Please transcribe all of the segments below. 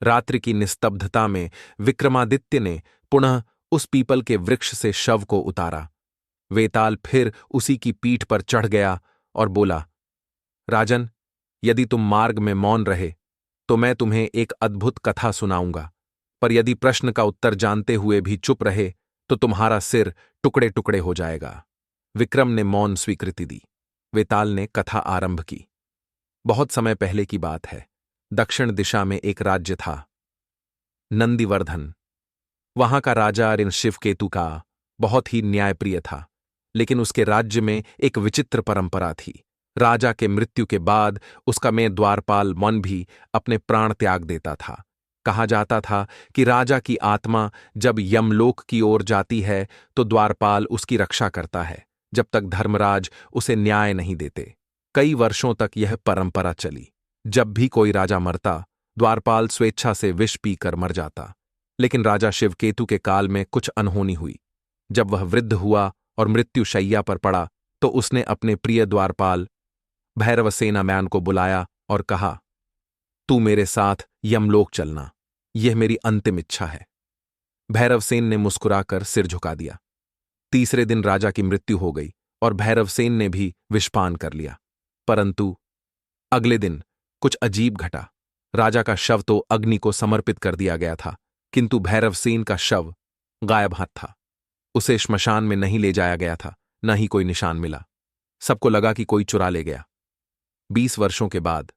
रात्रि की निस्तब्धता में विक्रमादित्य ने पुनः उस पीपल के वृक्ष से शव को उतारा। वेताल फिर उसी की पीठ पर चढ़ गया और बोला, राजन, यदि तुम मार्ग में मौन रहे तो मैं तुम्हें एक अद्भुत कथा सुनाऊंगा, पर यदि प्रश्न का उत्तर जानते हुए भी चुप रहे तो तुम्हारा सिर टुकड़े टुकड़े हो जाएगा। विक्रम ने मौन स्वीकृति दी। वेताल ने कथा आरंभ की। बहुत समय पहले की बात है। दक्षिण दिशा में एक राज्य था, नंदीवर्धन। वहां का राजा ऋण शिवकेतु का बहुत ही न्यायप्रिय था, लेकिन उसके राज्य में एक विचित्र परंपरा थी। राजा के मृत्यु के बाद उसका में द्वारपाल मन भी अपने प्राण त्याग देता था। कहा जाता था कि राजा की आत्मा जब यमलोक की ओर जाती है तो द्वारपाल उसकी रक्षा करता है, जब तक धर्मराज उसे न्याय नहीं देते। कई वर्षों तक यह परंपरा चली। जब भी कोई राजा मरता, द्वारपाल स्वेच्छा से विष पीकर मर जाता। लेकिन राजा शिवकेतु के काल में कुछ अनहोनी हुई। जब वह वृद्ध हुआ और मृत्यु शैय्या पर पड़ा तो उसने अपने प्रिय द्वारपाल भैरवसेन मैन को बुलाया और कहा, तू मेरे साथ यमलोक चलना, यह मेरी अंतिम इच्छा है। भैरवसेन ने मुस्कुराकर सिर झुका दिया। तीसरे दिन राजा की मृत्यु हो गई और भैरवसेन ने भी विषपान कर लिया। परंतु अगले दिन कुछ अजीब घटा। राजा का शव तो अग्नि को समर्पित कर दिया गया था, किंतु भैरवसेन का शव गायब हाथ था। उसे श्मशान में नहीं ले जाया गया था, न ही कोई निशान मिला। सबको लगा कि कोई चुरा ले गया। 20 वर्षों के बाद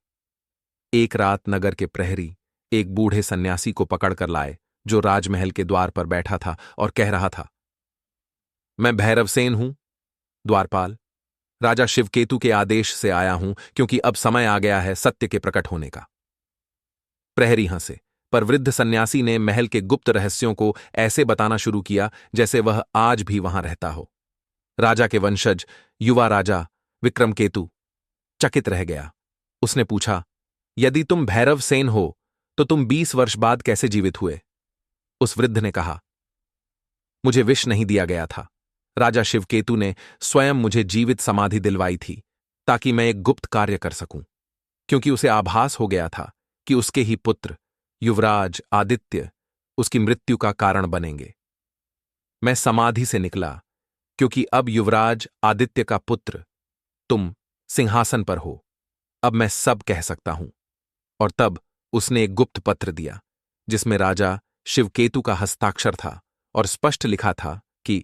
एक रात नगर के प्रहरी एक बूढ़े सन्यासी को पकड़कर लाए, जो राजमहल के द्वार पर बैठा था और कह रहा था, मैं भैरवसेन हूं, द्वारपाल। राजा शिवकेतु के आदेश से आया हूं, क्योंकि अब समय आ गया है सत्य के प्रकट होने का। प्रहरी हंसे, पर वृद्ध सन्यासी ने महल के गुप्त रहस्यों को ऐसे बताना शुरू किया जैसे वह आज भी वहां रहता हो। राजा के वंशज युवा राजा विक्रमकेतु चकित रह गया। उसने पूछा, यदि तुम भैरवसेन हो तो तुम 20 वर्ष बाद कैसे जीवित हुए? उस वृद्ध ने कहा, मुझे विष नहीं दिया गया था। राजा शिवकेतु ने स्वयं मुझे जीवित समाधि दिलवाई थी, ताकि मैं एक गुप्त कार्य कर सकूं, क्योंकि उसे आभास हो गया था कि उसके ही पुत्र युवराज आदित्य उसकी मृत्यु का कारण बनेंगे। मैं समाधि से निकला, क्योंकि अब युवराज आदित्य का पुत्र तुम सिंहासन पर हो। अब मैं सब कह सकता हूं। और तब उसने एक गुप्त पत्र दिया, जिसमें राजा शिवकेतु का हस्ताक्षर था और स्पष्ट लिखा था कि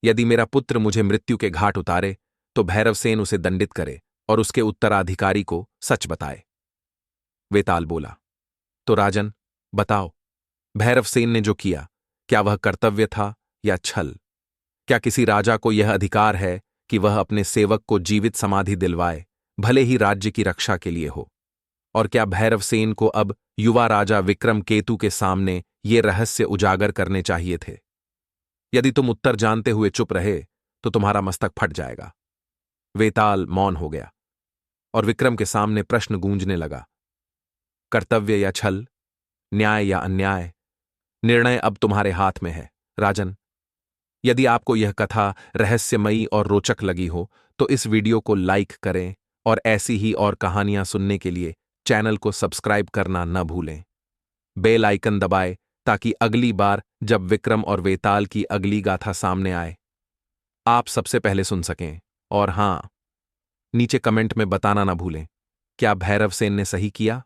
यदि मेरा पुत्र मुझे मृत्यु के घाट उतारे तो भैरवसेन उसे दंडित करे और उसके उत्तराधिकारी को सच बताए। वेताल बोला, तो राजन, बताओ, भैरवसेन ने जो किया, क्या वह कर्तव्य था या छल? क्या किसी राजा को यह अधिकार है कि वह अपने सेवक को जीवित समाधि दिलवाए, भले ही राज्य की रक्षा के लिए हो? और क्या भैरवसेन को अब युवा राजा विक्रमकेतु के सामने ये रहस्य उजागर करने चाहिए थे? यदि तुम उत्तर जानते हुए चुप रहे तो तुम्हारा मस्तक फट जाएगा। वेताल मौन हो गया और विक्रम के सामने प्रश्न गूंजने लगा। कर्तव्य या छल, न्याय या अन्याय, निर्णय अब तुम्हारे हाथ में है, राजन। यदि आपको यह कथा रहस्यमयी और रोचक लगी हो तो इस वीडियो को लाइक करें और ऐसी ही और कहानियां सुनने के लिए चैनल को सब्सक्राइब करना न भूलें। बेल आइकन दबाएं ताकि अगली बार जब विक्रम और वेताल की अगली गाथा सामने आए, आप सबसे पहले सुन सकें। और हां, नीचे कमेंट में बताना ना भूलें, क्या भैरवसेन ने सही किया